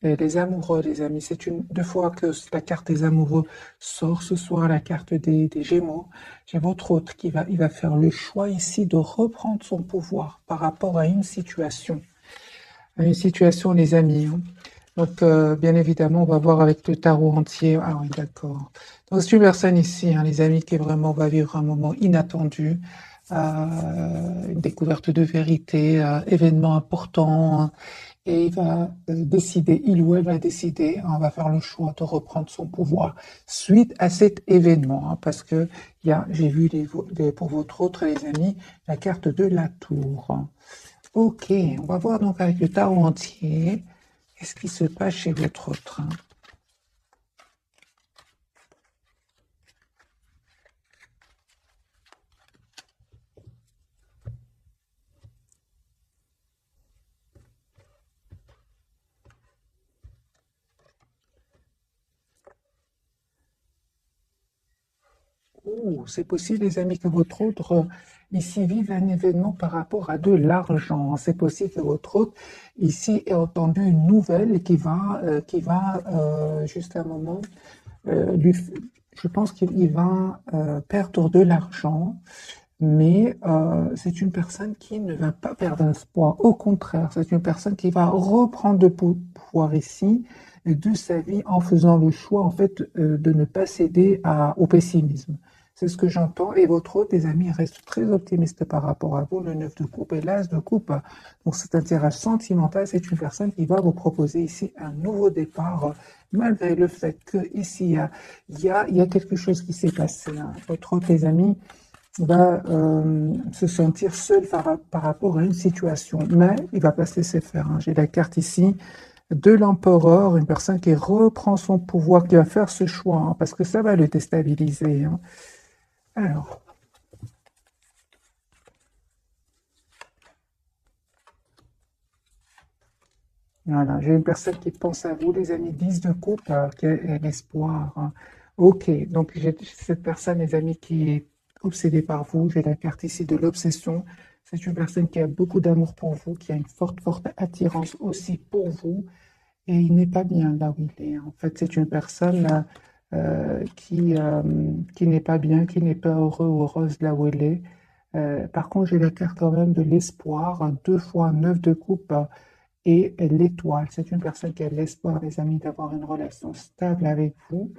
Et les amoureux, les amis, c'est une deux fois que la carte des amoureux sort ce soir, la carte des Gémeaux. J'ai votre hôte il va faire le choix ici de reprendre son pouvoir par rapport à une situation. À une situation, les amis, hein. Donc, bien évidemment, on va voir avec le tarot entier. Ah oui, d'accord. Donc, c'est une personne ici, hein, les amis, qui vraiment va vivre un moment inattendu, une découverte de vérité, événement important, hein, et il va décider, il ou elle va décider, hein, va faire le choix de reprendre son pouvoir suite à cet événement, hein, parce que j'ai vu pour votre autre, les amis, la carte de la tour. Ok, on va voir donc avec le tarot entier, qu'est-ce qui se passe chez votre autre, hein. Oh, c'est possible, les amis, que votre autre ici vive un événement par rapport à de l'argent. C'est possible que votre autre ici ait entendu une nouvelle et qui va juste un moment, je pense qu'il va perdre de l'argent, mais c'est une personne qui ne va pas perdre espoir. Au contraire, c'est une personne qui va reprendre de pouvoir ici de sa vie en faisant le choix en fait de ne pas céder au pessimisme. C'est ce que j'entends. Et votre autre, des amis, reste très optimiste par rapport à vous. Le 9 de coupe et l'as de coupe. Donc, cet intérêt sentimental, c'est une personne qui va vous proposer ici un nouveau départ, malgré le fait qu'ici, il y a quelque chose qui s'est passé, hein. Votre autre, les amis, va se sentir seul par rapport à une situation, mais il va pas se laisser faire, hein. J'ai la carte ici de l'empereur, une personne qui reprend son pouvoir, qui va faire ce choix, hein, parce que ça va le déstabiliser, hein. Alors, voilà, j'ai une personne qui pense à vous, les amis, 10 de coupe, qui a l'espoir, hein. Ok, donc j'ai cette personne, les amis, qui est obsédée par vous. J'ai la carte ici de l'obsession. C'est une personne qui a beaucoup d'amour pour vous, qui a une forte, forte attirance aussi pour vous. Et il n'est pas bien là où il est. En fait, c'est une personne qui n'est pas bien, qui n'est pas heureux ou heureuse là où elle est. Par contre, j'ai la carte quand même de l'espoir, hein, deux fois neuf de coupe et l'étoile. C'est une personne qui a l'espoir, les amis, d'avoir une relation stable avec vous.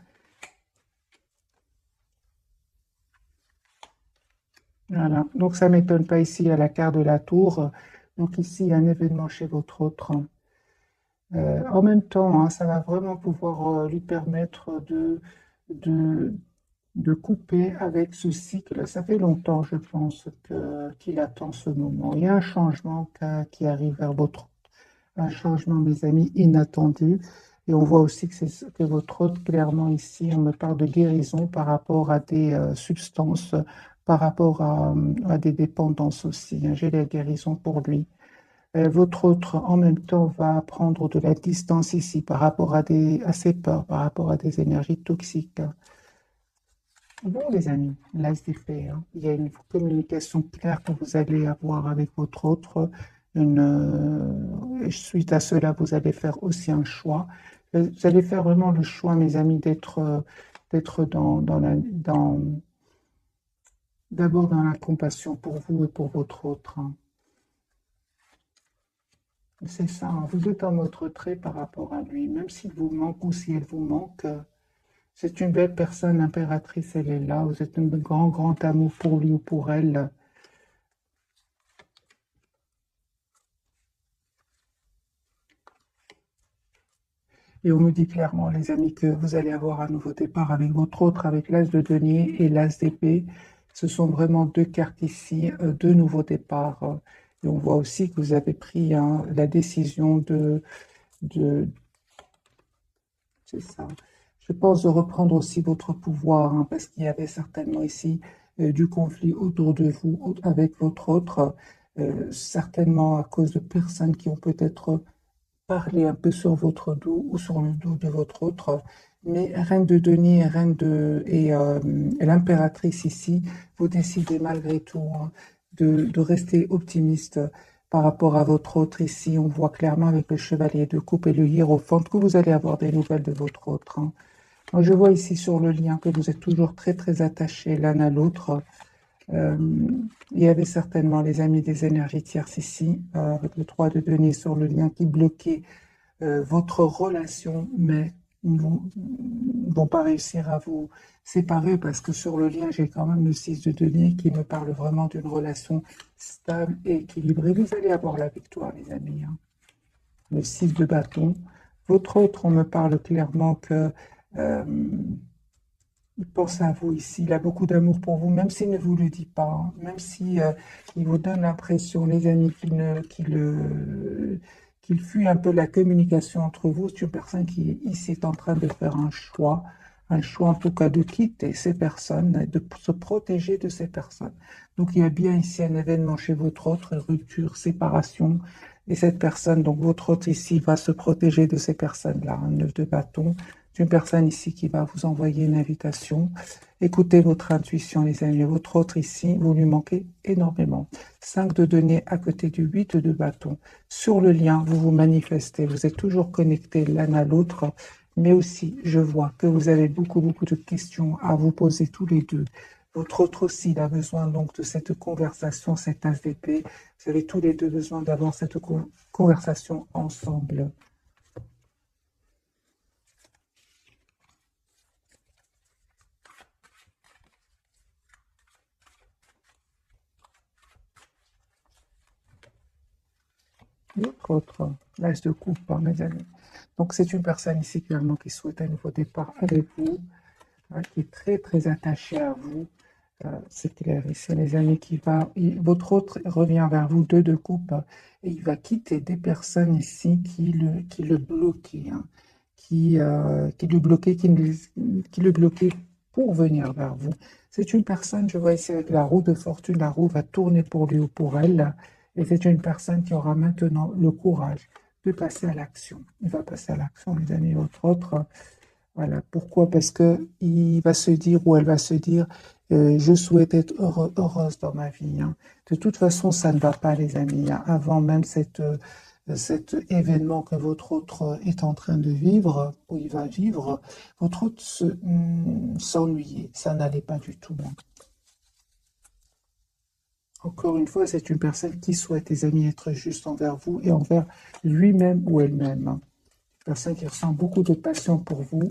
Voilà. Donc, ça ne m'étonne pas ici à la carte de la tour. Donc, ici, il y a un événement chez votre autre. En même temps, hein, ça va vraiment pouvoir lui permettre de, de couper avec ce cycle. Ça fait longtemps, je pense, qu'il attend ce moment. Il y a un changement qui arrive vers votre, un changement, mes amis, inattendu. Et on voit aussi que votre hôte, clairement ici, on me parle de guérison par rapport à des substances, par rapport à des dépendances aussi, hein. J'ai la guérison pour lui. Votre autre, en même temps, va prendre de la distance ici par rapport à ses peurs, par rapport à des énergies toxiques. Bon, les amis, l'as d'épée, hein. Il y a une communication claire que vous allez avoir avec votre autre. Suite à cela, vous allez faire aussi un choix. Vous allez faire vraiment le choix, mes amis, d'être d'abord dans la compassion pour vous et pour votre autre, hein. C'est ça, hein. Vous êtes en mode retrait par rapport à lui, même s'il vous manque ou si elle vous manque. C'est une belle personne, l'impératrice, elle est là. Vous êtes un grand, grand amour pour lui ou pour elle. Et on nous dit clairement, les amis, que vous allez avoir un nouveau départ avec votre autre, avec l'as de denier et l'as d'épée. Ce sont vraiment deux cartes ici, deux nouveaux départs. Et on voit aussi que vous avez pris, hein, la décision de, c'est ça. Je pense de reprendre aussi votre pouvoir, hein, parce qu'il y avait certainement ici du conflit autour de vous, avec votre autre, certainement à cause de personnes qui ont peut-être parlé un peu sur votre dos ou sur le dos de votre autre. Mais Reine de Denier, et l'impératrice ici, vous décidez malgré tout, hein, de rester optimiste par rapport à votre autre ici. On voit clairement avec le chevalier de coupe et le hiérophant que vous allez avoir des nouvelles de votre autre. Hein. Moi, je vois ici sur le lien que vous êtes toujours très très attachés l'un à l'autre. Il y avait certainement les amis des énergies tierces ici, avec le 3 de denier sur le lien qui bloquait votre relation, mais ils vont pas réussir à vous séparer parce que sur le lien, j'ai quand même le 6 de denier qui me parle vraiment d'une relation stable et équilibrée. Vous allez avoir la victoire, les amis. Hein. Le 6 de bâton. Votre autre, on me parle clairement que il pense à vous ici, il a beaucoup d'amour pour vous, même s'il ne vous le dit pas, hein, même si il vous donne l'impression, les amis, qu'il fuit un peu la communication entre vous. C'est une personne qui ici est en train de faire un choix en tout cas de quitter ces personnes, et de se protéger de ces personnes. Donc il y a bien ici un événement chez votre autre, rupture, séparation, et cette personne, donc votre autre ici, va se protéger de ces personnes-là, un 9 de bâton. C'est une personne ici qui va vous envoyer une invitation. Écoutez votre intuition, les amis. Votre autre ici, vous lui manquez énormément. 5 de denier à côté du 8 de bâton. Sur le lien, vous vous manifestez. Vous êtes toujours connectés l'un à l'autre. Mais aussi, je vois que vous avez beaucoup de questions à vous poser tous les deux. Votre autre aussi, il a besoin donc de cette conversation, cette AVP. Vous avez tous les deux besoin d'avoir cette conversation ensemble. L'autre, l'as de coupe, hein, mes amis. Donc, c'est une personne ici clairement qui souhaite un nouveau départ avec vous, hein, qui est très attachée à vous. C'est clair, ici, les amis, votre autre revient vers vous, 2 de coupe, et il va quitter des personnes ici qui le bloquaient, hein, qui le bloquaient, qui le bloquaient pour venir vers vous. C'est une personne, je vois ici avec la roue de fortune, la roue va tourner pour lui ou pour elle, et c'est une personne qui aura maintenant le courage de passer à l'action. Il va passer à l'action, les amis, votre autre. Voilà. Pourquoi? Parce que il va se dire ou elle va se dire, je souhaite être heureuse dans ma vie. Hein. De toute façon, ça ne va pas, les amis. Hein. Avant même cet événement que votre autre est en train de vivre, ou il va vivre, votre autre s'ennuyait. Ça n'allait pas du tout. Hein. Encore une fois, c'est une personne qui souhaite, les amis, être juste envers vous et envers lui-même ou elle-même. Hein. Une personne qui ressent beaucoup de passion pour vous.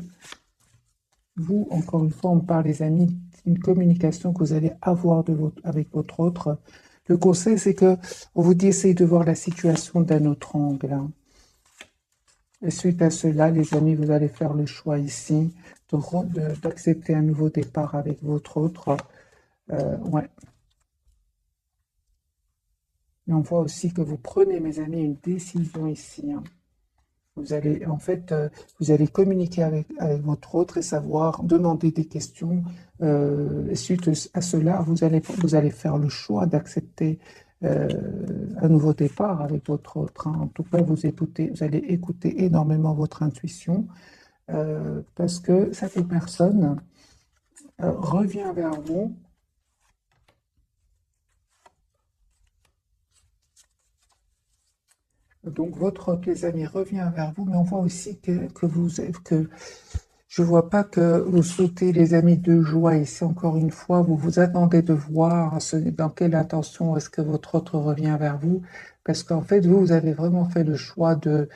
Vous, encore une fois, on parle, les amis, d'une communication que vous allez avoir avec votre autre. Le conseil, c'est que on vous dit essayez de voir la situation d'un autre angle. Hein. Et suite à cela, les amis, vous allez faire le choix ici d'accepter un nouveau départ avec votre autre. Ouais. Et on voit aussi que vous prenez, mes amis, une décision ici. Hein. Vous allez, en fait, vous allez communiquer avec votre autre et savoir demander des questions. Et suite à cela, vous allez faire le choix d'accepter un nouveau départ avec votre autre. Hein. En tout cas, vous allez écouter énormément votre intuition parce que cette personne revient vers vous. Donc, votre les amis revient vers vous, mais on voit aussi que je vois pas que vous souhaitez, les amis, de joie. Ici, encore une fois, vous vous attendez de voir dans quelle intention est-ce que votre autre revient vers vous, parce qu'en fait, vous avez vraiment fait le choix de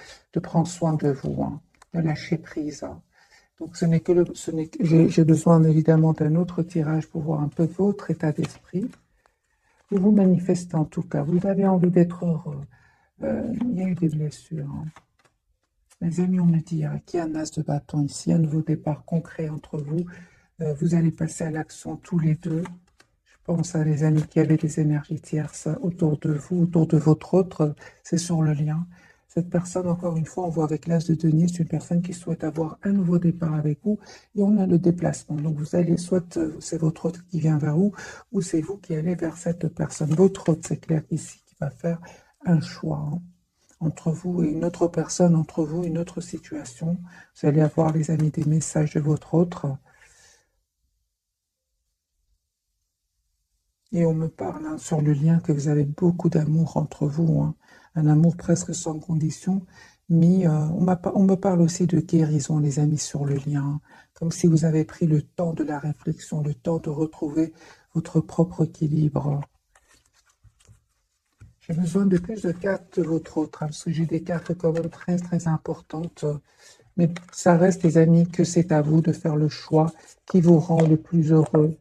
prendre soin de vous, hein, de lâcher prise. Hein. Donc, j'ai besoin évidemment d'un autre tirage pour voir un peu votre état d'esprit. Vous vous manifestez en tout cas, vous avez envie d'être heureux. Il y a eu des blessures. Hein. Les amis, on me dit qu'il y a un as de bâton ici, un nouveau départ concret entre vous. Vous allez passer à l'action tous les deux. Je pense à les amis qui avaient des énergies tierces autour de vous, autour de votre autre. C'est sur le lien. Cette personne, encore une fois, on voit avec l'as de denier, c'est une personne qui souhaite avoir un nouveau départ avec vous et on a le déplacement. Donc vous allez, soit c'est votre autre qui vient vers vous ou c'est vous qui allez vers cette personne. Votre autre, c'est clair ici, qui va faire un choix. Hein. Entre vous et une autre personne, entre vous et une autre situation. Vous allez avoir, les amis, des messages de votre autre. Et on me parle hein, sur le lien que vous avez beaucoup d'amour entre vous, hein. Un amour presque sans condition. Mais on me parle aussi de guérison, les amis, sur le lien. Comme si vous avez pris le temps de la réflexion, le temps de retrouver votre propre équilibre. J'ai besoin de plus de cartes de votre autre, hein, parce que j'ai des cartes quand même très très importantes. Mais ça reste, les amis, que c'est à vous de faire le choix qui vous rend le plus heureux,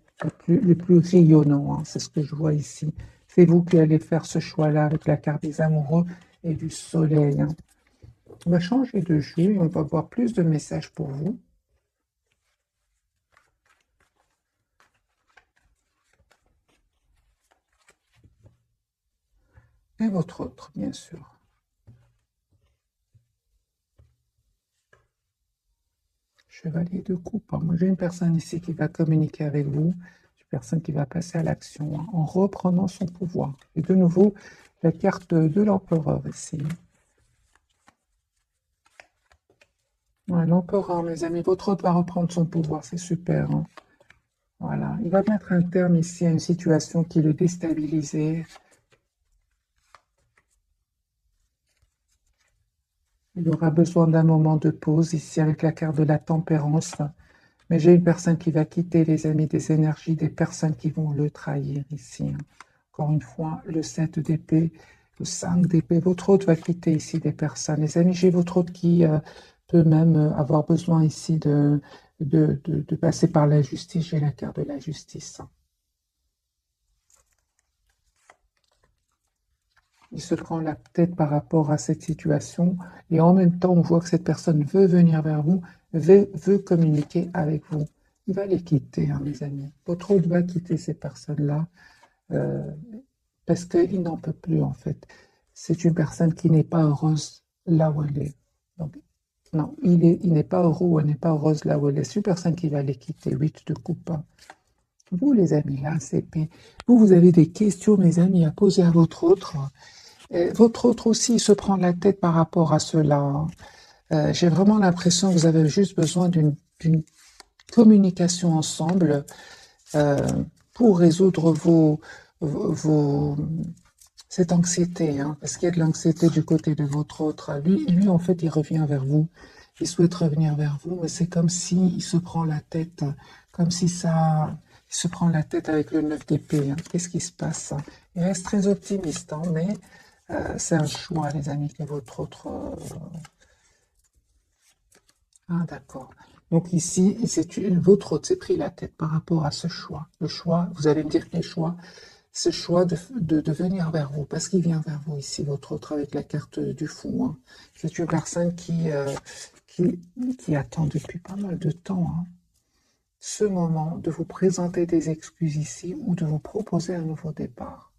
le plus rayonnant, hein. C'est ce que je vois ici. C'est vous qui allez faire ce choix-là avec la carte des amoureux et du soleil, hein. On va changer de jeu et on va voir plus de messages pour vous. Et votre autre, bien sûr. Chevalier de coupe, hein. Moi, j'ai une personne ici qui va communiquer avec vous. Une personne qui va passer à l'action hein, en reprenant son pouvoir. Et de nouveau, la carte de l'empereur ici. Ouais, l'empereur, mes amis, votre hôte va reprendre son pouvoir, c'est super, hein. Voilà, il va mettre un terme ici à une situation qui le déstabilisait. Il aura besoin d'un moment de pause ici avec la carte de la tempérance. Mais j'ai une personne qui va quitter, les amis, des énergies, des personnes qui vont le trahir ici, hein. Encore une fois, le 7 d'épée, le 5 d'épée. Votre hôte va quitter ici des personnes. Les amis, j'ai votre hôte qui peut même avoir besoin ici de passer par la justice. J'ai la carte de la justice. Il se prend la tête par rapport à cette situation et en même temps, on voit que cette personne veut venir vers vous, veut communiquer avec vous. Il va les quitter, hein, mes amis. Votre hôte va quitter ces personnes-là euh, parce qu'il n'en peut plus, en fait. C'est une personne qui n'est pas heureuse là où elle est. Donc, non, il n'est pas heureux ou elle n'est pas heureuse là où elle est. C'est une personne qui va les quitter. 8 de coupe. Vous, les amis, là, vous avez des questions, mes amis, à poser à votre autre. Votre autre aussi il se prend la tête par rapport à cela. J'ai vraiment l'impression que vous avez juste besoin d'une communication ensemble euh, pour résoudre cette anxiété, hein, parce qu'il y a de l'anxiété du côté de votre autre. Lui, en fait, il revient vers vous. Il souhaite revenir vers vous, mais c'est comme si il se prend la tête, comme si ça, il se prend la tête avec le 9 d'épée, hein. Qu'est-ce qui se passe? Il reste très optimiste, hein, mais c'est un choix, les amis, que votre autre. Ah, d'accord. Donc ici, votre autre s'est pris la tête par rapport à ce choix. Le choix, vous allez me dire quel choix? Ce choix de venir vers vous, parce qu'il vient vers vous ici, votre autre avec la carte du fou, hein. C'est une personne qui, qui attend depuis pas mal de temps, hein, ce moment de vous présenter des excuses ici ou de vous proposer un nouveau départ.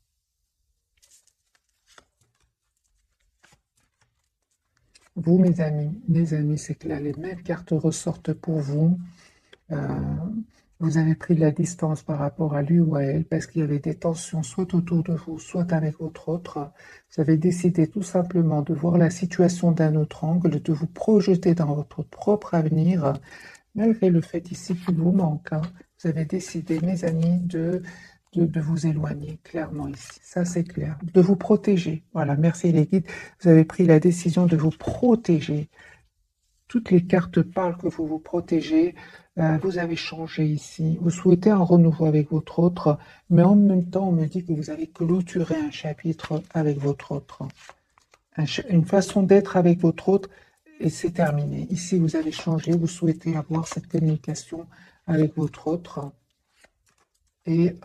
Vous, mes amis, c'est que là, les mêmes cartes ressortent pour vous. Euh, Vous avez pris de la distance par rapport à lui ou à elle parce qu'il y avait des tensions soit autour de vous, soit avec votre autre. Vous avez décidé tout simplement de voir la situation d'un autre angle, de vous projeter dans votre propre avenir, malgré le fait ici qu'il vous manque, hein. Vous avez décidé, mes amis, de vous éloigner clairement ici. Ça, c'est clair. De vous protéger. Voilà, merci les guides. Vous avez pris la décision de vous protéger. Toutes les cartes parlent que vous vous protégez, vous avez changé ici, vous souhaitez un renouveau avec votre autre, mais en même temps, on me dit que vous avez clôturé un chapitre avec votre autre, une façon d'être avec votre autre, et c'est terminé. Ici, vous avez changé, vous souhaitez avoir cette communication avec votre autre, et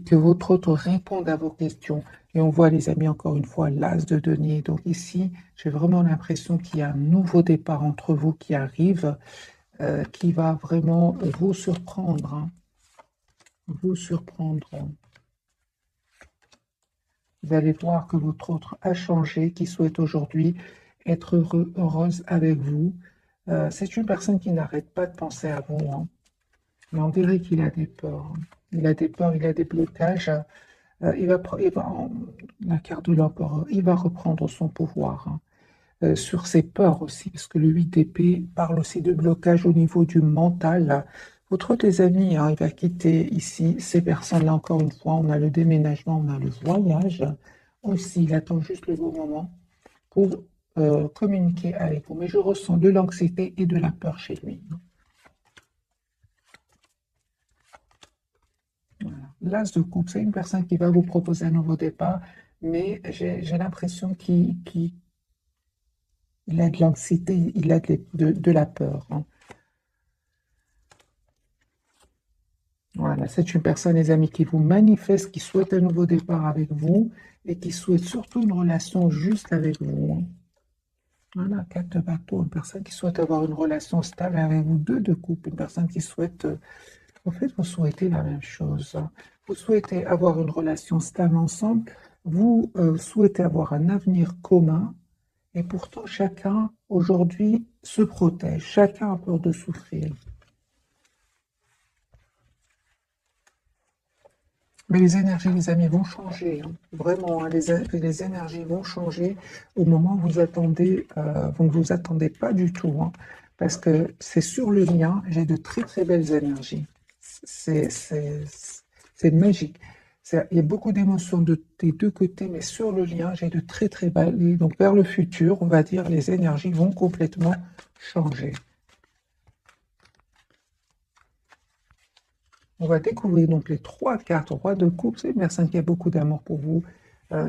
que votre autre réponde à vos questions. Et on voit, les amis, encore une fois, l'as de denier. Donc ici, j'ai vraiment l'impression qu'il y a un nouveau départ entre vous qui arrive, qui va vraiment vous surprendre, hein. Vous surprendre. Vous allez voir que votre autre a changé, qui souhaite aujourd'hui être heureuse avec vous. C'est une personne qui n'arrête pas de penser à vous, hein. Mais on dirait qu'il a des peurs, hein. Il a des peurs, il a des blocages. La carte de l'empereur, il va reprendre son pouvoir, hein, sur ses peurs aussi, parce que le 8 d'épée parle aussi de blocage au niveau du mental. Votre autre, les amis, hein, il va quitter ici ces personnes-là, encore une fois. On a le déménagement, on a le voyage. Aussi, il attend juste le bon moment pour communiquer avec vous. Mais je ressens de l'anxiété et de la peur chez lui. Voilà. L'as de coupe, c'est une personne qui va vous proposer un nouveau départ, mais j'ai l'impression qu'il a de l'anxiété, il a de la peur, hein. Voilà, c'est une personne, les amis, qui vous manifeste, qui souhaite un nouveau départ avec vous et qui souhaite surtout une relation juste avec vous, hein. Voilà, 4 de bateau, une personne qui souhaite avoir une relation stable avec vous, 2 de coupe, une personne qui souhaite, en fait, vous souhaitez la même chose, hein. Vous souhaitez avoir une relation stable ensemble, vous souhaitez avoir un avenir commun, et pourtant chacun, aujourd'hui, se protège, chacun a peur de souffrir. Mais les énergies, les amis, vont changer, hein. Vraiment, hein, les énergies vont changer au moment où vous attendez, vous ne vous attendez pas du tout, hein, parce que c'est sur le lien, j'ai de très très belles énergies. C'est c'est- c'est magique. Il y a beaucoup d'émotions des deux côtés, mais sur le lien, j'ai de très très belles. Donc vers le futur, on va dire, les énergies vont complètement changer. On va découvrir donc les 3 cartes roi de coupe. C'est une personne qui a beaucoup d'amour pour vous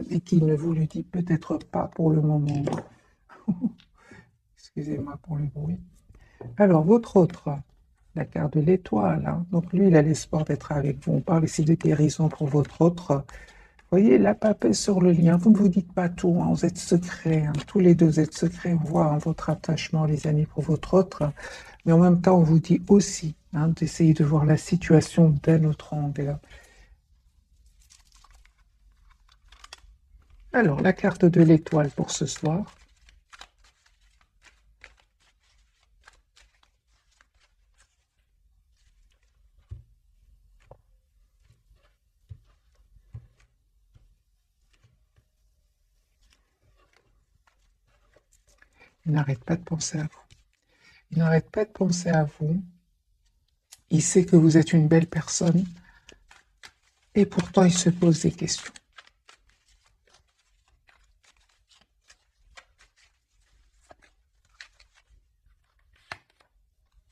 et qui ne vous le dit peut-être pas pour le moment. Excusez-moi pour le bruit. Alors, votre autre, la carte de l'étoile, hein. Donc, lui, il a l'espoir d'être avec vous. On parle ici de guérison pour votre autre. Vous voyez, la paix sur le lien. Vous ne vous dites pas tout, hein. Vous êtes secrets, hein. Tous les deux, vous êtes secrets. On voit, hein, votre attachement, les amis, pour votre autre. Mais en même temps, on vous dit aussi, hein, d'essayer de voir la situation d'un autre angle. Alors, la carte de l'étoile pour ce soir. Il n'arrête pas de penser à vous. Il n'arrête pas de penser à vous. Il sait que vous êtes une belle personne. Et pourtant, il se pose des questions.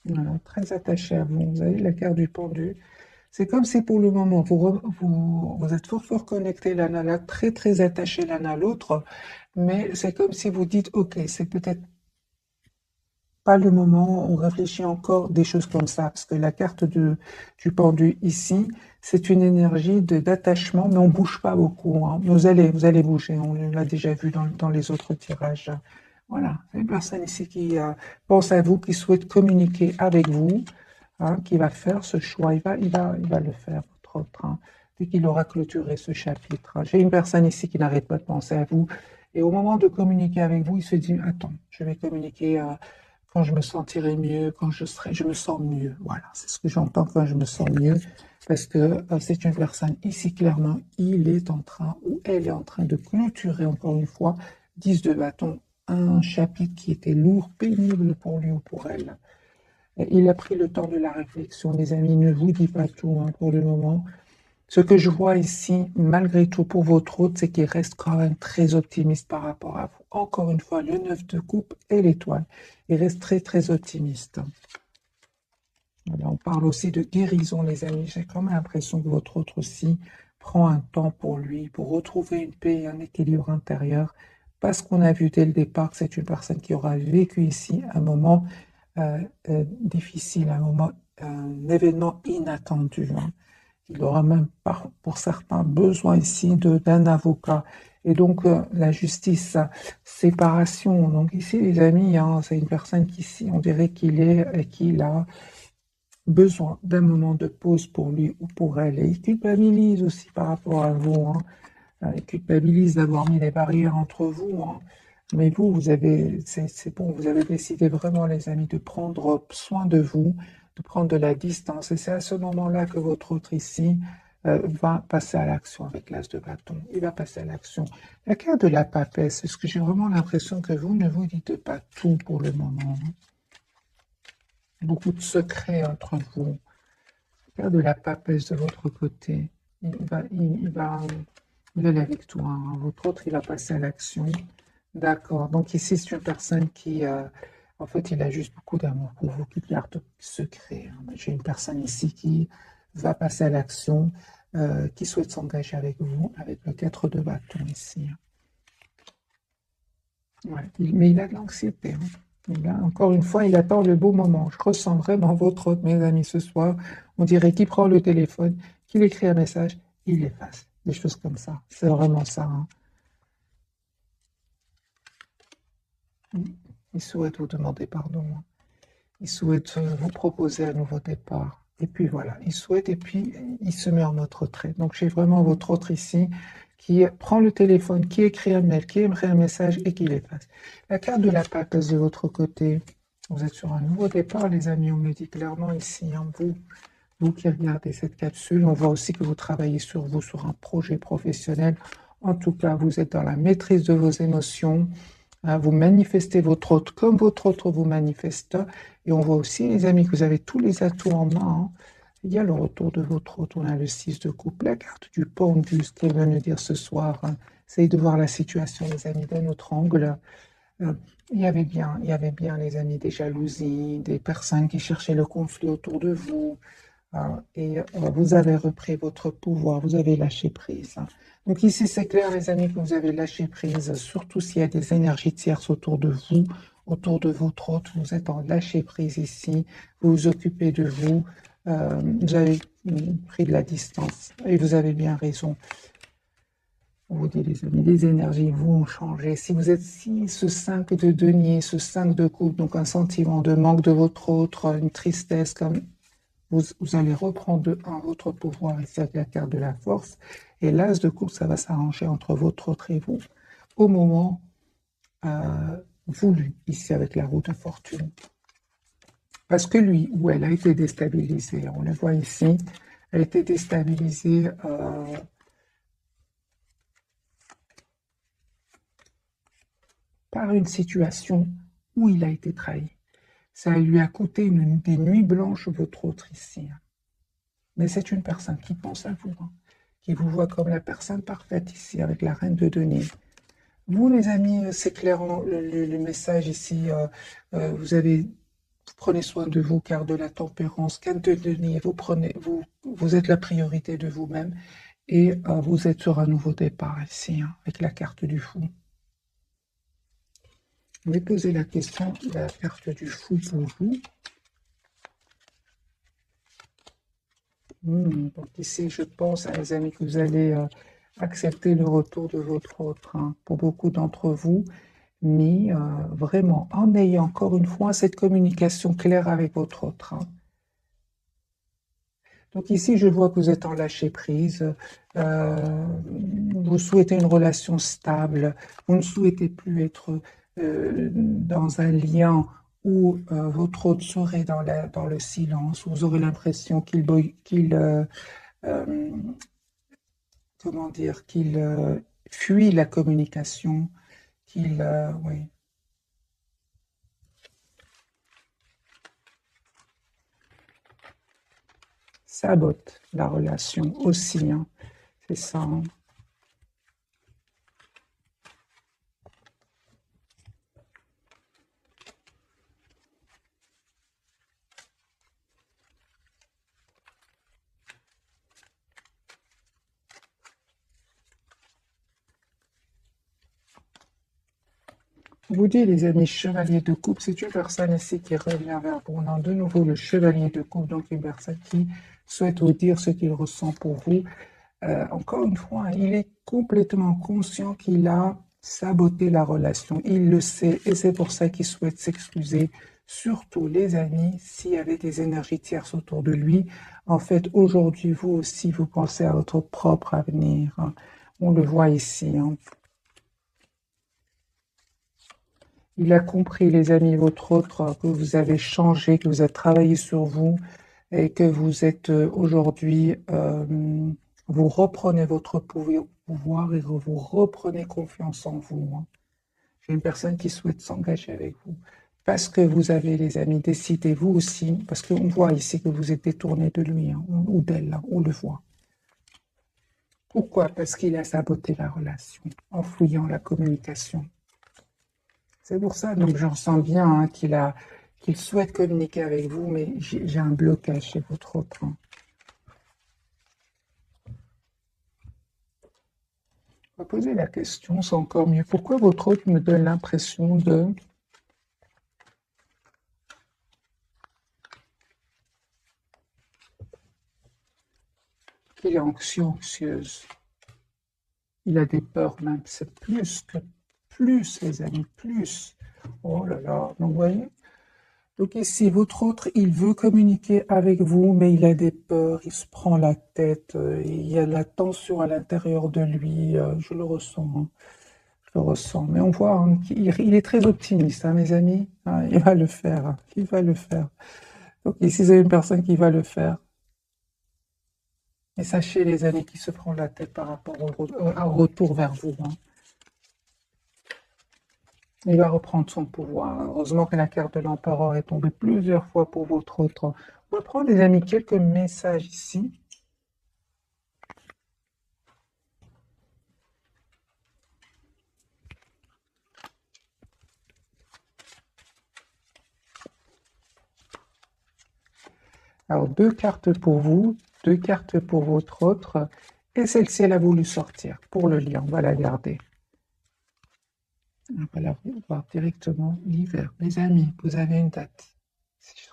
Voilà, très attaché à vous. Vous avez la carte du pendu. C'est comme si pour le moment, vous êtes fort, fort connectés l'un à l'autre, très, très attachés l'un à l'autre. Mais c'est comme si vous dites, OK, c'est peut-être pas le moment, on réfléchit encore des choses comme ça, parce que la carte du pendu ici, c'est une énergie d'attachement, mais on bouge pas beaucoup, hein. Vous allez bouger, on l'a déjà vu dans les autres tirages. Voilà, c'est une personne ici qui pense à vous, qui souhaite communiquer avec vous, hein, qui va faire ce choix, il va le faire, votre autre, hein, dès qu'il aura clôturé ce chapitre. J'ai une personne ici qui n'arrête pas de penser à vous, et au moment de communiquer avec vous, il se dit, attends, je vais communiquer quand je me sentirai mieux, je me sens mieux. Voilà, c'est ce que j'entends quand je me sens mieux, parce que c'est une personne ici, clairement, il est en train, ou elle est en train de clôturer, encore une fois, 10 de bâton, un chapitre qui était lourd, pénible pour lui ou pour elle. Il a pris le temps de la réflexion, les amis, ne vous dis pas tout, hein, pour le moment. Ce que je vois ici, malgré tout, pour votre hôte, c'est qu'il reste quand même très optimiste par rapport à vous. Encore une fois, le 9 de coupe et l'étoile. Il reste très, très optimiste. Voilà, on parle aussi de guérison, les amis. J'ai quand même l'impression que votre autre aussi prend un temps pour lui, pour retrouver une paix et un équilibre intérieur. Parce qu'on a vu dès le départ que c'est une personne qui aura vécu ici un moment difficile, un événement inattendu, hein. Il aura même, pour certains, besoin ici d'un avocat. Et donc, la justice, séparation. Donc ici, les amis, hein, c'est une personne qui, ici, on dirait qu'il a besoin d'un moment de pause pour lui ou pour elle. Et il culpabilise aussi par rapport à vous, hein. Il culpabilise d'avoir mis des barrières entre vous, hein. Mais vous, c'est bon, vous avez décidé vraiment, les amis, de prendre soin de vous, de prendre de la distance. Et c'est à ce moment-là que votre autre ici va passer à l'action avec l'as de bâton. Il va passer à l'action. La carte de la papesse, est-ce que j'ai vraiment l'impression que vous ne vous dites pas tout pour le moment, hein? Beaucoup de secrets entre vous. carte de la papesse de votre côté. Il est avec toi, hein. Votre autre, il va passer à l'action. D'accord. Donc ici, c'est une personne qui, en fait, il a juste beaucoup d'amour pour vous, qui garde secret, hein. J'ai une personne ici qui va passer à l'action, qui souhaite s'engager avec vous, avec le 4 de bâton ici, hein. Ouais. Mais il a de l'anxiété, hein. Encore une fois, il attend le beau moment. Je ressens vraiment votre autre, mes amis, ce soir. On dirait qu'il prend le téléphone, qu'il écrit un message, il l'efface. Des choses comme ça. C'est vraiment ça, hein. Il souhaite vous demander pardon, hein. Il souhaite vous proposer un nouveau départ. Et puis voilà, il souhaite et puis il se met en mode retrait. Donc j'ai vraiment votre autre ici qui prend le téléphone, qui écrit un mail, qui aimerait un message et qui l'efface. La carte de la papesse de l'autre côté. Vous êtes sur un nouveau départ, les amis. On me dit clairement ici, hein, vous qui regardez cette capsule, on voit aussi que vous travaillez sur vous, sur un projet professionnel. En tout cas, vous êtes dans la maîtrise de vos émotions. Vous manifestez votre autre comme votre autre vous manifeste. Et on voit aussi, les amis, que vous avez tous les atouts en main, hein. Il y a le retour de votre autre. On a le 6 de coupe, la carte du pendu, ce qu'elle vient de dire ce soir, hein. Essayez de voir la situation, les amis, d'un autre angle. Euh, il y avait bien, les amis, des jalousies, des personnes qui cherchaient le conflit autour de vous. Et vous avez repris votre pouvoir, vous avez lâché prise, hein. Donc ici, c'est clair, les amis, que vous avez lâché prise, surtout s'il y a des énergies tierces autour de vous, autour de votre autre, vous êtes en lâcher prise ici, vous vous occupez de vous, vous avez pris de la distance, et vous avez bien raison. On vous dit, les amis, les énergies vont changer. Si vous êtes si ce 5 de denier, ce 5 de coupe, donc un sentiment de manque de votre autre, une tristesse, comme vous allez reprendre de 1 votre pouvoir ici avec la carte de la force. Et l'as de coupe, ça va s'arranger entre votre autre et vous au moment voulu, ici avec la roue de fortune. Parce que lui ou elle a été déstabilisé, on le voit ici, elle a été déstabilisée par une situation où il a été trahi. Ça lui a coûté des nuits blanches, votre autre ici, hein. Mais c'est une personne qui pense à vous, hein, qui vous voit comme la personne parfaite ici, avec la reine de denier. Vous, les amis, c'est clair, le message ici, vous prenez soin de vous, car de la tempérance, carte de denier, vous êtes la priorité de vous-même, et vous êtes sur un nouveau départ ici, hein, avec la carte du fou. Je vais poser la question de la carte du fou pour vous. Donc ici, je pense, les amis, que vous allez accepter le retour de votre autre, hein, pour beaucoup d'entre vous, mais vraiment en ayant encore une fois cette communication claire avec votre autre, hein. Donc ici, je vois que vous êtes en lâcher prise, vous souhaitez une relation stable, vous ne souhaitez plus être dans un lien où votre autre serait dans le silence, où vous aurez l'impression euh, comment dire, qu'il fuit la communication, oui, sabote la relation aussi, hein. C'est ça, hein. Je vous dis, les amis, chevalier de coupe, c'est une personne ici qui revient vers vous. On a de nouveau le chevalier de coupe, donc une personne qui souhaite vous dire ce qu'il ressent pour vous. Encore une fois, il est complètement conscient qu'il a saboté la relation. Il le sait et c'est pour ça qu'il souhaite s'excuser. Surtout, les amis, s'il y avait des énergies tierces autour de lui. En fait, aujourd'hui, vous aussi, vous pensez à votre propre avenir, hein. On le voit ici, hein. Il a compris, les amis, votre autre, que vous avez changé, que vous avez travaillé sur vous et que vous êtes aujourd'hui, vous reprenez votre pouvoir et vous reprenez confiance en vous, hein. J'ai une personne qui souhaite s'engager avec vous. Parce que vous avez, les amis, décidé, vous aussi, parce qu'on voit ici que vous êtes détourné de lui, hein, ou d'elle, hein, on le voit. Pourquoi? Parce qu'il a saboté la relation, en fouillant la communication. C'est pour ça, donc j'en sens bien hein, qu'il souhaite communiquer avec vous, mais j'ai un blocage chez votre autre. Hein. On va poser la question, c'est encore mieux. Pourquoi votre autre me donne l'impression de... qu'il est anxieux, anxieuse. Il a des peurs même, c'est plus, les amis, plus. Oh là là, donc vous voyez. Donc ici, votre autre, il veut communiquer avec vous, mais il a des peurs, il se prend la tête, il y a de la tension à l'intérieur de lui, je le ressens, hein, je le ressens. Mais on voit hein, qu'il est très optimiste, hein, mes amis. Ah, il va le faire, hein, il va le faire. Donc ici, c'est une personne qui va le faire. Mais sachez, les amis, qui se prend la tête par rapport au retour vers vous. Hein. Il va reprendre son pouvoir. Heureusement que la carte de l'empereur est tombée plusieurs fois pour votre autre. On va prendre, les amis, quelques messages ici. Alors, deux cartes pour vous, deux cartes pour votre autre, et celle-ci, elle a voulu sortir pour le lien. On va la garder. On va la voir directement l'hiver. Mes amis, vous avez une date.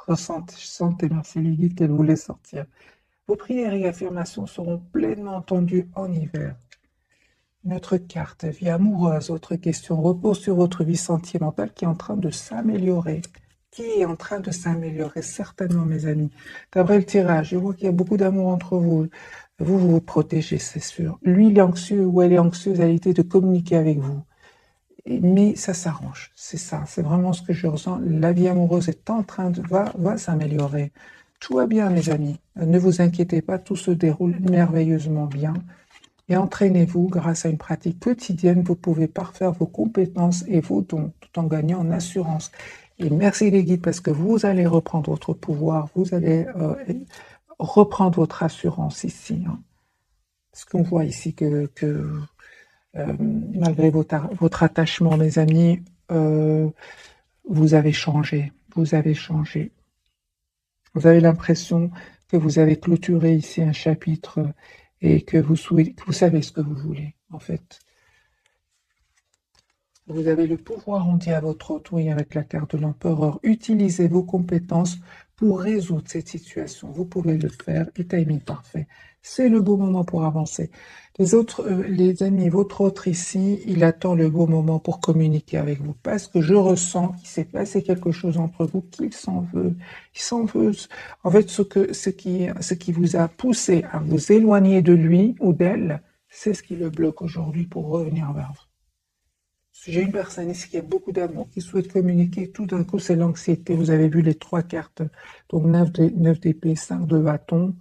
Je sentais, merci les guides, qu'elle voulait sortir. Vos prières et affirmations seront pleinement entendues en hiver. Notre carte, vie amoureuse, autre question, repose sur votre vie sentimentale qui est en train de s'améliorer. Qui est en train de s'améliorer, certainement, mes amis. D'après le tirage, je vois qu'il y a beaucoup d'amour entre vous. Vous vous protégez, c'est sûr. Lui, il est anxieux ou elle est anxieuse à l'idée de communiquer avec vous. Mais ça s'arrange, c'est ça, c'est vraiment ce que je ressens. La vie amoureuse est en train de va s'améliorer. Tout va bien, mes amis. Ne vous inquiétez pas, tout se déroule merveilleusement bien. Et entraînez-vous grâce à une pratique quotidienne, vous pouvez parfaire vos compétences et vos dons tout en gagnant en assurance. Et merci les guides parce que vous allez reprendre votre pouvoir, vous allez reprendre votre assurance ici. Hein. Parce qu'on voit ici que malgré votre attachement, mes amis, vous avez changé. Vous avez changé. Vous avez l'impression que vous avez clôturé ici un chapitre et que vous savez ce que vous voulez, en fait. Vous avez le pouvoir, on dit à votre autre, oui, avec la carte de l'empereur. Utilisez vos compétences pour résoudre cette situation. Vous pouvez le faire, et timing parfait. C'est le bon moment pour avancer. Les amis, votre autre ici, il attend le bon moment pour communiquer avec vous. Parce que je ressens qu'il s'est passé quelque chose entre vous, qu'il s'en veut. Il s'en veut. En fait, ce qui vous a poussé à vous éloigner de lui ou d'elle, c'est ce qui le bloque aujourd'hui pour revenir vers vous. J'ai une personne ici qui a beaucoup d'amour, qui souhaite communiquer. Tout d'un coup, c'est l'anxiété. Vous avez vu les trois cartes. Donc, 9 d'épée, 5 de bâton,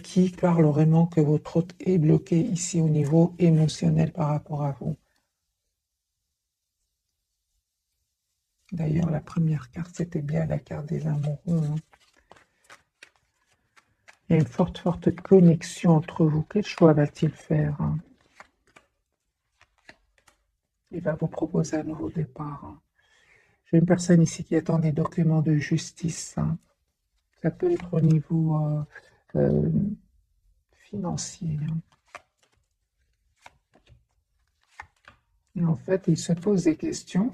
qui parle vraiment que votre hôte est bloqué ici au niveau émotionnel par rapport à vous. D'ailleurs, la première carte, c'était bien la carte des amoureux. Hein. Il y a une forte connexion entre vous. Quel choix va-t-il faire hein? Il va vous proposer un nouveau départ. Hein. J'ai une personne ici qui attend des documents de justice. Hein. Ça peut être au niveau financier. Hein. Et en fait, il se pose des questions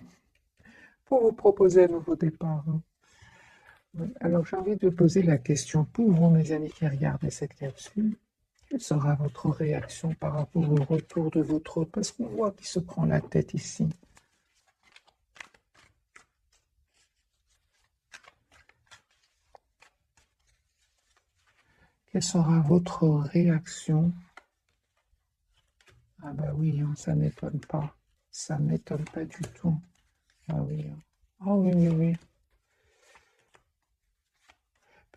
pour vous proposer un nouveau départ. Hein. Alors, j'ai envie de poser la question pour vous, mes amis qui regardent cette capsule. Quelle sera votre réaction par rapport au retour de votre hôte? Parce qu'on voit qu'il se prend la tête ici. Quelle sera votre réaction? Ah bah oui, hein, ça m'étonne pas. Ça m'étonne pas du tout. Ah oui. Ah oui, oui, oui.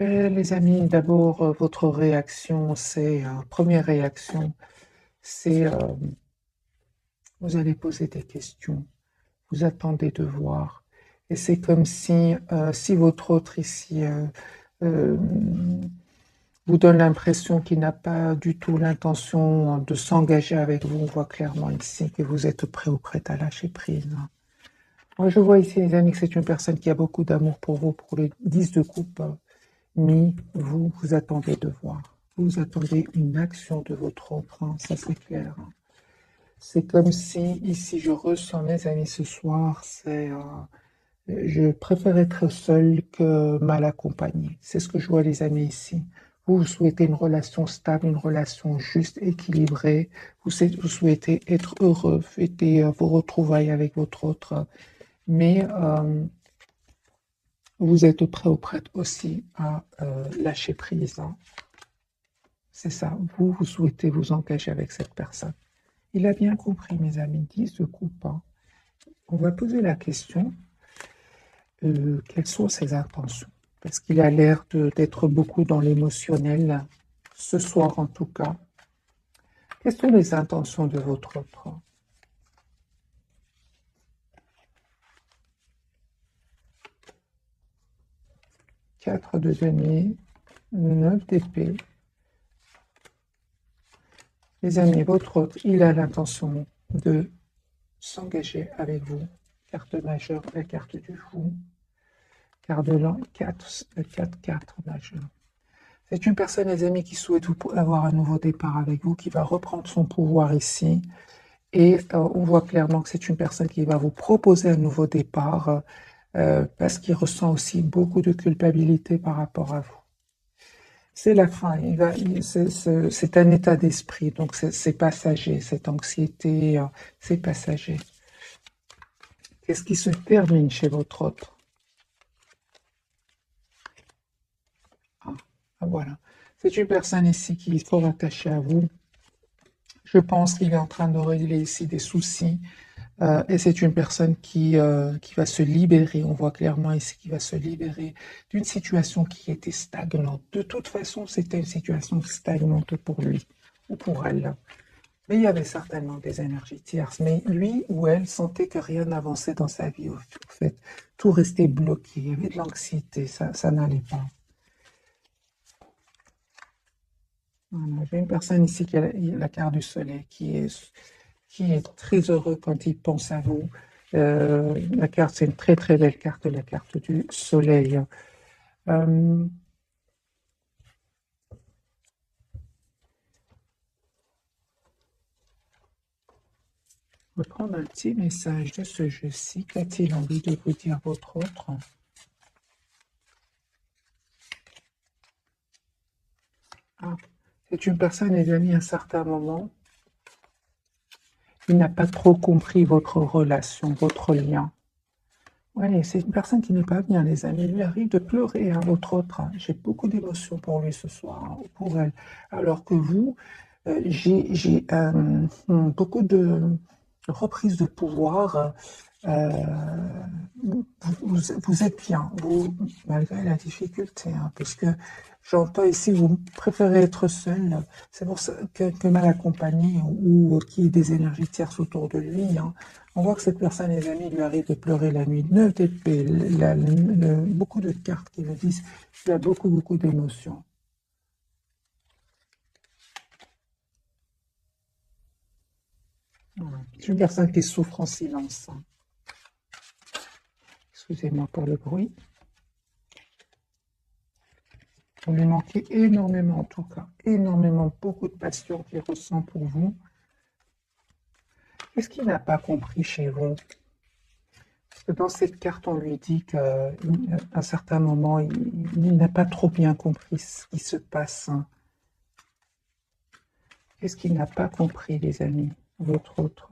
Les amis, d'abord, votre réaction, c'est, première réaction, c'est, vous allez poser des questions, vous attendez de voir, Et c'est comme si, si votre autre ici euh, vous donne l'impression qu'il n'a pas du tout l'intention de s'engager avec vous, on voit clairement ici que vous êtes prêt ou prête à lâcher prise. Moi, je vois ici, les amis, que c'est une personne qui a beaucoup d'amour pour vous, pour le 10 de coupe, mais vous, vous attendez de voir. Vous attendez une action de votre autre, hein, ça c'est clair. C'est comme si, ici, je ressens, mes amis, ce soir, je préfère être seul que mal accompagné. C'est ce que je vois, les amis, ici. Vous souhaitez une relation stable, une relation juste, équilibrée. Vous souhaitez être heureux, fêter vos retrouvailles avec votre autre. Mais vous êtes prêt ou prête aussi à lâcher prise, hein. C'est ça. Vous souhaitez vous engager avec cette personne. Il a bien compris, mes amis. 10 de coupe, hein. On va poser la question. Quelles sont ses intentions? Parce qu'il a l'air d'être beaucoup dans l'émotionnel, ce soir en tout cas. Quelles sont les intentions de votre autre? 4 de denier, 9 d'épée. Les amis, votre autre, il a l'intention de s'engager avec vous. Carte majeure, la carte du fou. Carte de l'an, 4, 4 majeure. C'est une personne, les amis, qui souhaite avoir un nouveau départ avec vous, qui va reprendre son pouvoir ici. Et on voit clairement que c'est une personne qui va vous proposer un nouveau départ parce qu'il ressent aussi beaucoup de culpabilité par rapport à vous. C'est la fin, c'est un état d'esprit, donc c'est passager, cette anxiété, c'est passager. Qu'est-ce qui se termine chez votre autre? Voilà. C'est une personne ici qui est fort attachée à vous. Je pense qu'il est en train de régler ici des soucis. Et c'est une personne qui va se libérer, on voit clairement ici qu'il va se libérer d'une situation qui était stagnante. De toute façon, c'était une situation stagnante pour lui ou pour elle. Mais il y avait certainement des énergies tierces. Mais lui ou elle sentait que rien n'avançait dans sa vie, au fait. Tout restait bloqué, il y avait de l'anxiété, ça n'allait pas. Voilà. J'ai une personne ici qui a la carte du soleil, qui est très heureux quand il pense à vous. La carte, c'est une très très belle carte, la carte du soleil. Euh, je vais prendre un petit message de ce jeu-ci. Qu'a-t-il envie de vous dire votre autre? Ah, c'est une personne, les amis, à un certain moment, il n'a pas trop compris votre relation, votre lien. Oui, c'est une personne qui n'est pas bien, les amis. Il lui arrive de pleurer, hein, votre autre, hein. J'ai beaucoup d'émotions pour lui ce soir, hein, ou pour elle. Alors que vous, j'ai beaucoup de reprises de pouvoir. euh, vous êtes bien, vous, malgré la difficulté, hein, parce que j'entends ici, vous préférez être seul. C'est pour ça que mal accompagné ou qu'il y ait des énergies tierces autour de lui, hein. On voit que cette personne, les amis, lui arrive de pleurer la nuit. 9 d'épée, beaucoup de cartes qui le disent. Il a beaucoup, beaucoup d'émotions. Voilà. C'est une personne qui souffre en silence, hein. Excusez-moi pour le bruit. Vous lui manquez énormément, en tout cas, énormément, beaucoup de passion qu'il ressent pour vous. Qu'est-ce qu'il n'a pas compris chez vous? Parce que dans cette carte, on lui dit qu'à un certain moment, il n'a pas trop bien compris ce qui se passe, hein. Qu'est-ce qu'il n'a pas compris, les amis, votre autre?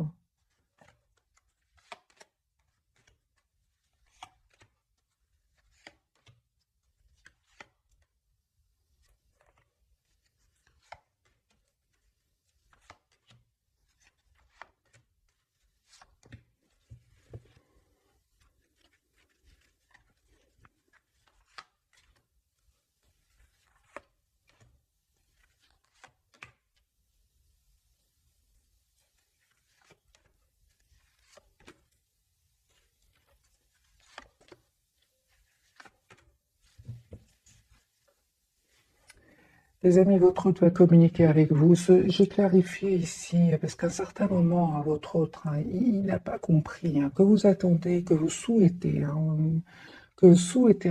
Les amis, votre hôte va communiquer avec vous. J'ai clarifié ici, parce qu'à un certain moment, hein, votre hôte, hein, il n'a pas compris hein, que vous attendez, que vous souhaitez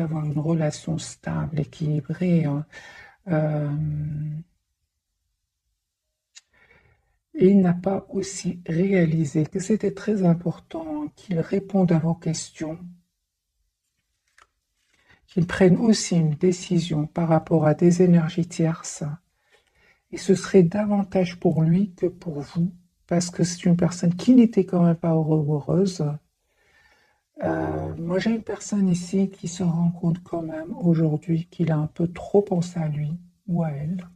avoir une relation stable, équilibrée. Hein. Euh, et il n'a pas aussi réalisé que c'était très important hein, qu'il réponde à vos questions, qu'il prenne aussi une décision par rapport à des énergies tierces. Et ce serait davantage pour lui que pour vous, parce que c'est une personne qui n'était quand même pas heureuse. Moi, j'ai une personne ici qui se rend compte quand même aujourd'hui qu'il a un peu trop pensé à lui ou à elle.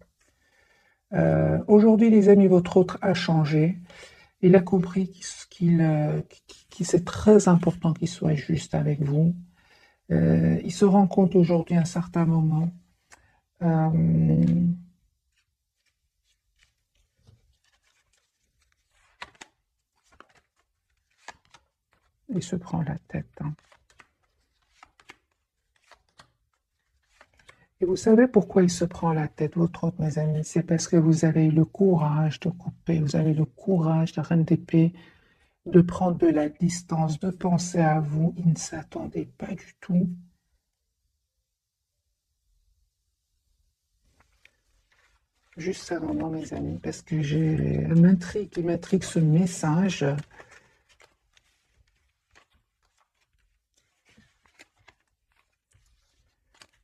Aujourd'hui, les amis, votre autre a changé. Il a compris qu'il c'est très important qu'il soit juste avec vous. Il se rend compte aujourd'hui à un certain moment. Il se prend la tête. Hein. Et vous savez pourquoi il se prend la tête, votre hôte, mes amis? C'est parce que vous avez eu le courage de couper, vous avez le courage, la reine d'épée, de prendre de la distance, de penser à vous. Il ne s'attendait pas du tout. Juste un moment, mes amis, parce que il m'intrigue ce message.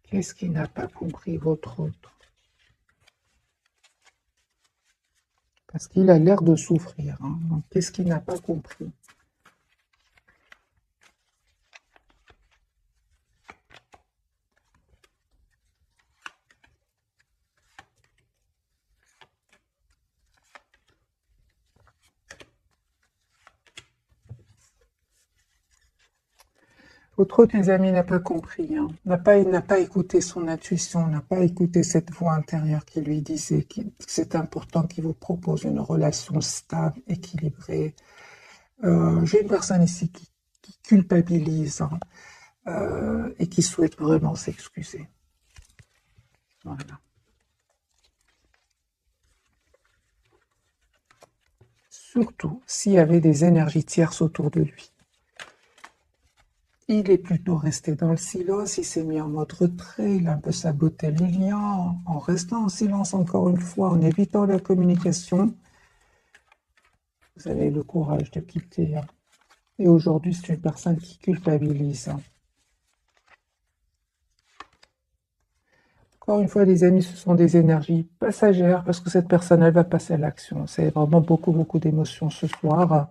Qu'est-ce qui n'a pas compris votre hôte? Parce qu'il a l'air de souffrir. Hein. Donc, qu'est-ce qu'il n'a pas compris? Votre autre, les amis, n'a pas compris, hein. Il n'a pas écouté son intuition, n'a pas écouté cette voix intérieure qui lui disait que c'est important qu'il vous propose une relation stable, équilibrée. J'ai une personne ici qui culpabilise hein, et qui souhaite vraiment s'excuser. Voilà. Surtout s'il y avait des énergies tierces autour de lui. Il est plutôt resté dans le silence, il s'est mis en mode retrait, il a un peu saboté le lien, en restant en silence encore une fois, en évitant la communication. Vous avez le courage de quitter. Hein. Et aujourd'hui, c'est une personne qui culpabilise. Hein. Encore une fois, les amis, ce sont des énergies passagères parce que cette personne, elle va passer à l'action. C'est vraiment beaucoup, beaucoup d'émotions ce soir.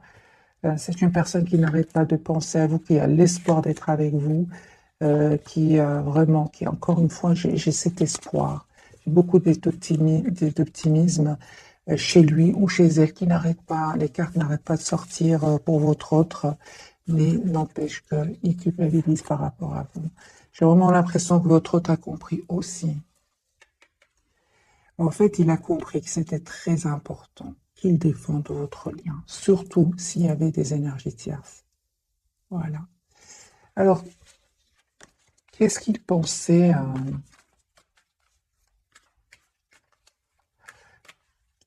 C'est une personne qui n'arrête pas de penser à vous, qui a l'espoir d'être avec vous, qui encore une fois, j'ai cet espoir, beaucoup d'optimisme chez lui ou chez elle, qui n'arrête pas, les cartes n'arrêtent pas de sortir pour votre autre, mais n'empêche qu'il culpabilise par rapport à vous. J'ai vraiment l'impression que votre autre a compris aussi. En fait, il a compris que c'était très important qu'il défende votre lien, surtout s'il y avait des énergies tierces. Voilà. Alors, qu'est-ce qu'il pensait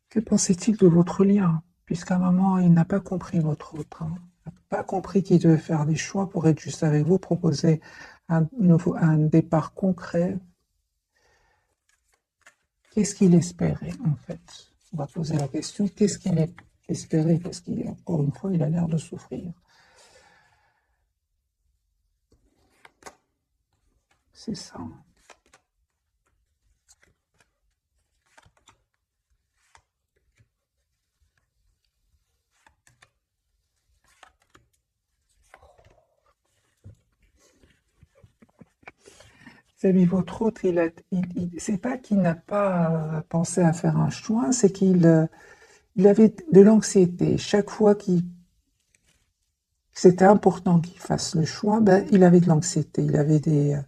Que pensait-il de votre lien? Puisqu'à un moment, il n'a pas compris votre autre. Hein. Il n'a pas compris qu'il devait faire des choix pour être juste avec vous, proposer un départ concret. Qu'est-ce qu'il espérait, en fait? On va poser la question, qu'est-ce qu'il espérait? Parce qu'encore une fois, il a l'air de souffrir. C'est ça. Vous savez, votre autre, c'est pas qu'il n'a pas pensé à faire un choix, c'est il avait de l'anxiété. Chaque fois qu'il c'était important qu'il fasse le choix, ben, il avait de l'anxiété. Il avait ouais,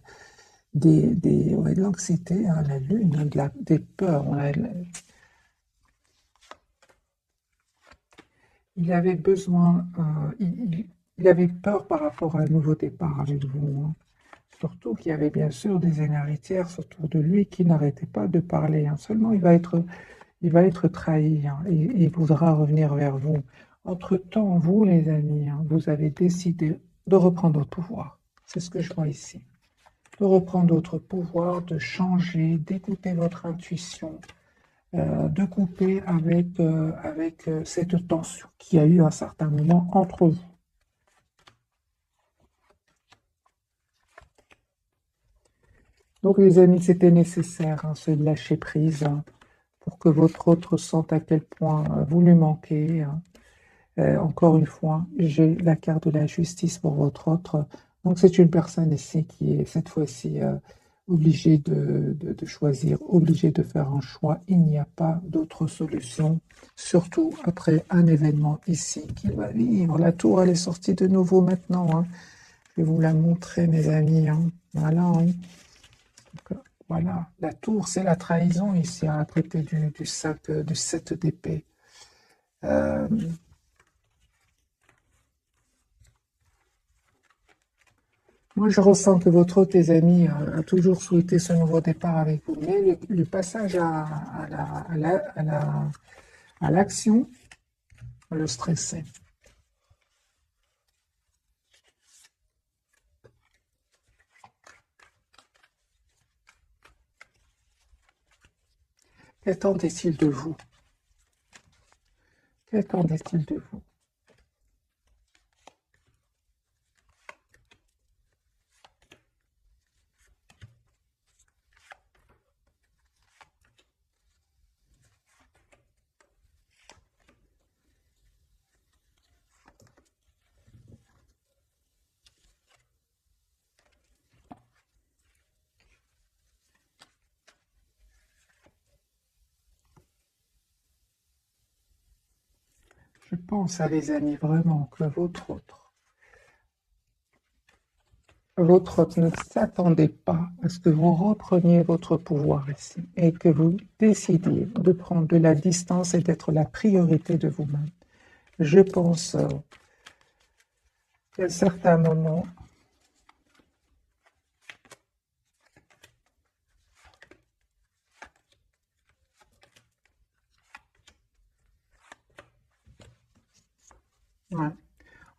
de l'anxiété, hein, la lune, hein, des peurs. Il avait besoin, il avait peur par rapport à un nouveau départ avec vous. Hein. Surtout qu'il y avait bien sûr des énergies tierces autour de lui qui n'arrêtaient pas de parler, hein. Seulement, il va être trahi, hein, et il voudra revenir vers vous. Entre-temps, vous, les amis, hein, vous avez décidé de reprendre votre pouvoir. C'est ce que je vois ici. De reprendre votre pouvoir, de changer, d'écouter votre intuition, de couper avec cette tension qu'il y a eu à un certain moment entre vous. Donc, les amis, c'était nécessaire, hein, ce lâcher prise, hein, pour que votre autre sente à quel point vous lui manquez, hein. Encore une fois, j'ai la carte de la justice pour votre autre. Donc, c'est une personne ici qui est cette fois-ci obligée de choisir, obligée de faire un choix. Il n'y a pas d'autre solution, surtout après un événement ici qu'il va vivre. La tour, elle est sortie de nouveau maintenant, hein. Je vais vous la montrer, mes amis, hein. Voilà, hein. Donc, voilà, la tour, c'est la trahison ici, hein, à côté du 5, du 7 d'épée. Moi, je ressens que votre autre, tes amis, a toujours souhaité ce nouveau départ avec vous, mais le passage à l'action le stressait. Qu'attendait-il de vous? Qu'attendait-il de vous? Je pense, à les amis, vraiment que votre autre ne s'attendait pas à ce que vous repreniez votre pouvoir ici et que vous décidiez de prendre de la distance et d'être la priorité de vous-même. Je pense qu'à certains moments, ouais.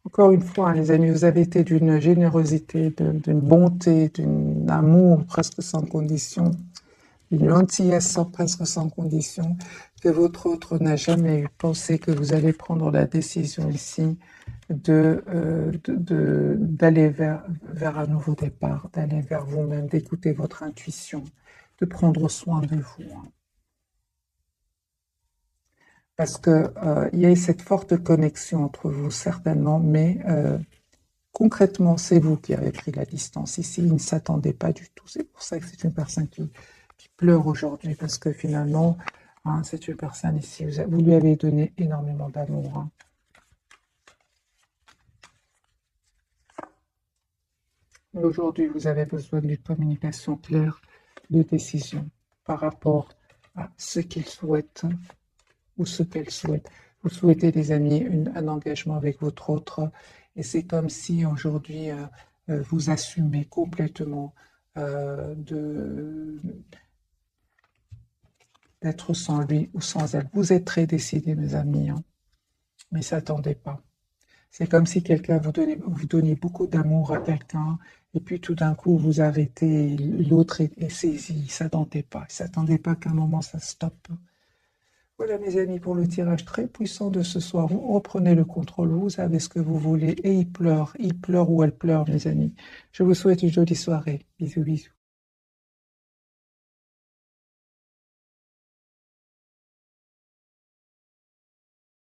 Encore une fois, hein, les amis, vous avez été d'une générosité, d'une bonté, d'un amour presque sans condition, une gentillesse presque sans condition, que votre autre n'a jamais eu pensé que vous allez prendre la décision ici d'aller vers un nouveau départ, d'aller vers vous-même, d'écouter votre intuition, de prendre soin de vous, hein. Parce que il y a cette forte connexion entre vous, certainement, mais concrètement, c'est vous qui avez pris la distance ici. Il ne s'attendait pas du tout. C'est pour ça que c'est une personne qui pleure aujourd'hui, parce que finalement, hein, c'est une personne ici, vous lui avez donné énormément d'amour, hein. Mais aujourd'hui, vous avez besoin d'une communication claire, de décision par rapport à ce qu'il souhaite ou ce qu'elle souhaite. Vous souhaitez, les amis, un engagement avec votre autre, et c'est comme si aujourd'hui vous assumez complètement d'être sans lui ou sans elle. Vous êtes très décidés, mes amis, hein, mais ne s'attendez pas. C'est comme si quelqu'un vous donnait beaucoup d'amour à quelqu'un, et puis tout d'un coup vous arrêtez, l'autre est saisi, il ne s'attendait pas qu'à un moment ça stoppe. Voilà, mes amis, pour le tirage très puissant de ce soir. Vous reprenez le contrôle, vous savez ce que vous voulez, et il pleure ou elle pleure, mes amis. Je vous souhaite une jolie soirée. Bisous, bisous.